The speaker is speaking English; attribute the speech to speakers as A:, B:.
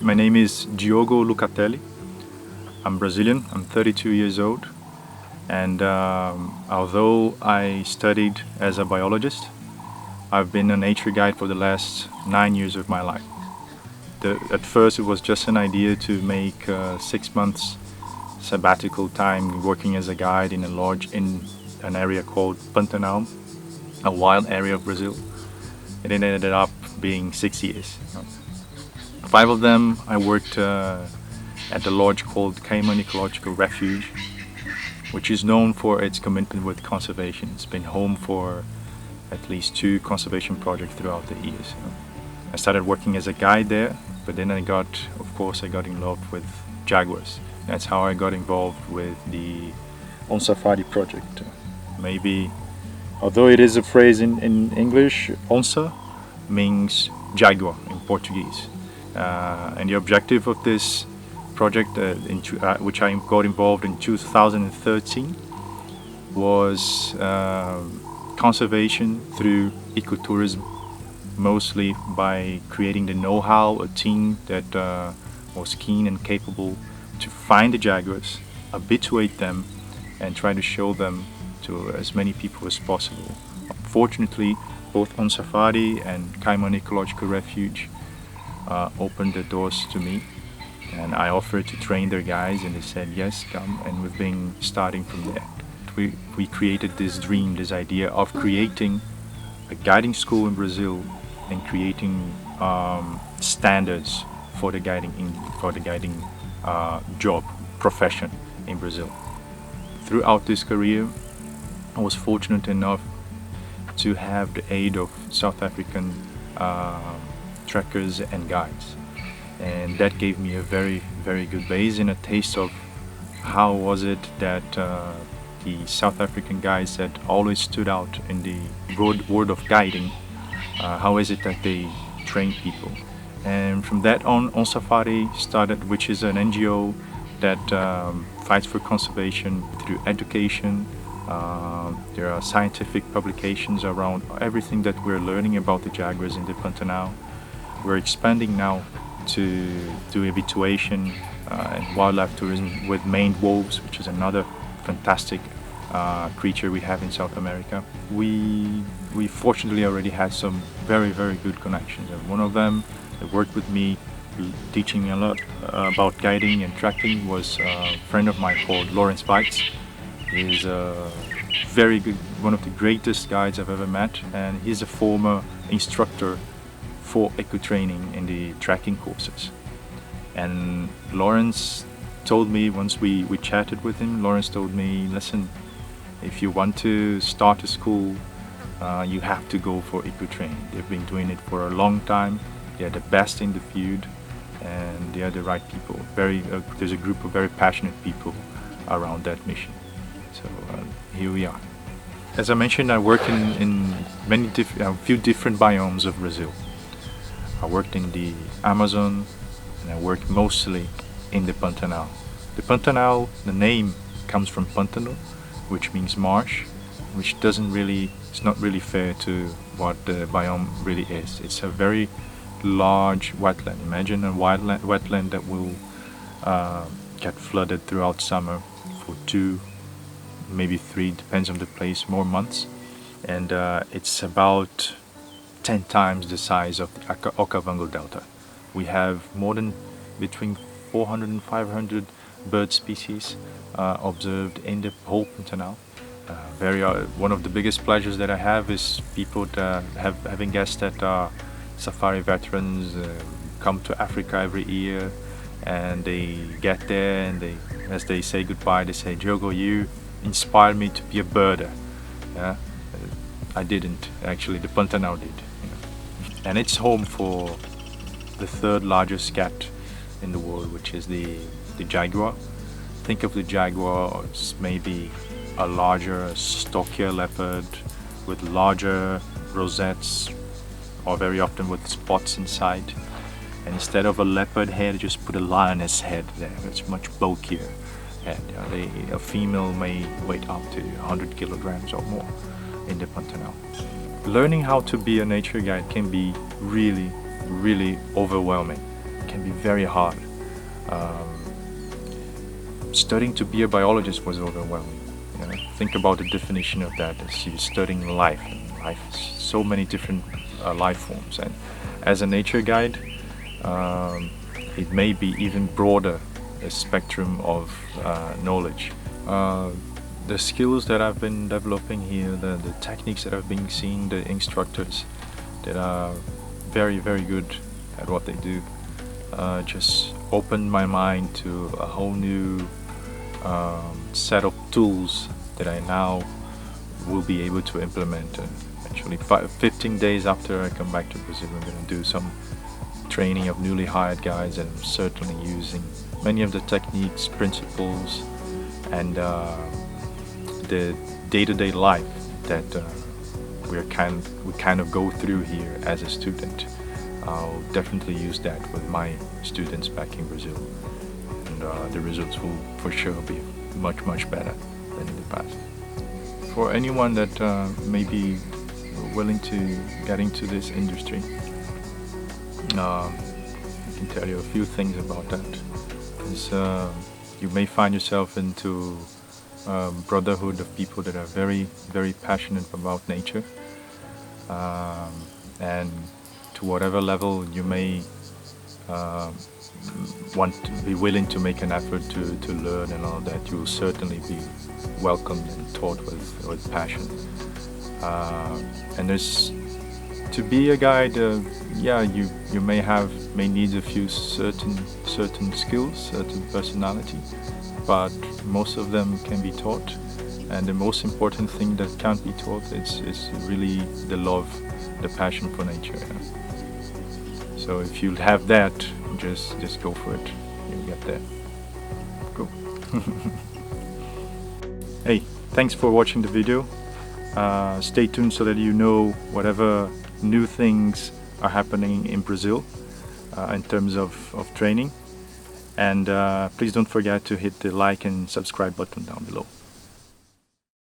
A: My name is Diogo Lucatelli. I'm Brazilian, I'm 32 years old, and although I studied as a biologist, I've been a nature guide for the last 9 years of my life. At first it was just an idea to make 6 months sabbatical time working as a guide in an area called Pantonal, a wild area of Brazil. And it ended up being 6 years. 5 of them I worked at the lodge called Caiman Ecological Refuge, which is known for its commitment with conservation. It's been home for at least 2 conservation projects throughout the years. I started working as a guide there, but then I got involved with jaguars. That's how I got involved with the On Safari project. Maybe, although it is a phrase in English, onça means jaguar in Portuguese. And the objective of this project, which I got involved in 2013, was conservation through ecotourism, mostly by creating the know-how, a team that was keen and capable to find the jaguars, habituate them, and try to show them to as many people as possible. Fortunately, both On Safari and Caiman Ecological Refuge opened the doors to me, and I offered to train their guides, and they said yes, come, and we've been starting from there. We created this dream, this idea of creating a guiding school in Brazil and creating standards for the guiding job profession in Brazil. Throughout this career, I was fortunate enough to have the aid of South African trekkers and guides, and that gave me a very, very good base and a taste of how was it that the South African guides that always stood out in the world of guiding, how is it that they train people. And from that on Safari started, which is an NGO that fights for conservation through education. There are scientific publications around everything that we're learning about the jaguars in the Pantanal. We're expanding now to do habituation and wildlife tourism with maned wolves, which is another fantastic creature we have in South America. We fortunately already had some very, very good connections, and one of them that worked with me, teaching me a lot about guiding and tracking, was a friend of mine called Lawrence Bites. He's very good, one of the greatest guides I've ever met, and he's a former instructor for eco-training in the tracking courses. And Lawrence told me, once we chatted with him, Lawrence told me, listen, if you want to start a school, you have to go for eco-training. They've been doing it for a long time, they're the best in the field, and they are the right people. There's a group of very passionate people around that mission. So here we are. As I mentioned, I work in a few different biomes of Brazil. I worked in the Amazon, and I worked mostly in the Pantanal. The Pantanal, the name comes from Pantanal, which means marsh, which it's not really fair to what the biome really is. It's a very large wetland. Imagine a wetland that will get flooded throughout summer for 2, maybe 3, depends on the place, more months. And it's about 10 times the size of the Okavango Delta. We have more than between 400 and 500 bird species observed in the whole Pantanal. One of the biggest pleasures that I have is people that having guests that are safari veterans, come to Africa every year, and they get there, and as they say goodbye, they say, Diogo, you inspired me to be a birder. Yeah? I didn't, actually, the Pantanal did. And it's home for the 3rd largest cat in the world, which is the jaguar. Think of the jaguar as maybe a larger, stockier leopard with larger rosettes, or very often with spots inside. And instead of a leopard head, just put a lioness head there. It's much bulkier. And a female may weigh up to 100 kilograms or more in the Pantanal. Learning how to be a nature guide can be really, really overwhelming. can be very hard. Studying to be a biologist was overwhelming. You know, think about the definition of that as you're studying life, and life is so many different life forms. And as a nature guide, it may be even broader a spectrum of knowledge. The skills that I've been developing here, the techniques that I've been seeing, the instructors that are very, very good at what they do, just opened my mind to a whole new set of tools that I now will be able to implement. And actually 15 days after I come back to Brazil, I'm going to do some training of newly hired guys, and I'm certainly using many of the techniques, principles, and the day-to-day life that we kind of go through here as a student. I'll definitely use that with my students back in Brazil, and the results will for sure be much better than in the past. For anyone that may be willing to get into this industry, I can tell you a few things about that. Because you may find yourself into brotherhood of people that are very passionate about nature, and to whatever level you may want to be willing to make an effort to learn and all that, you will certainly be welcomed and taught with passion. And there's, to be a guide, yeah, you may need a few certain skills, certain personality, but most of them can be taught. And the most important thing that can't be taught is really the love, the passion for nature. Yeah. So if you have that, just go for it. You'll get there. Cool. Hey, thanks for watching the video. Stay tuned so that you know whatever new things are happening in Brazil in terms of training. And please don't forget to hit the like and subscribe button down below.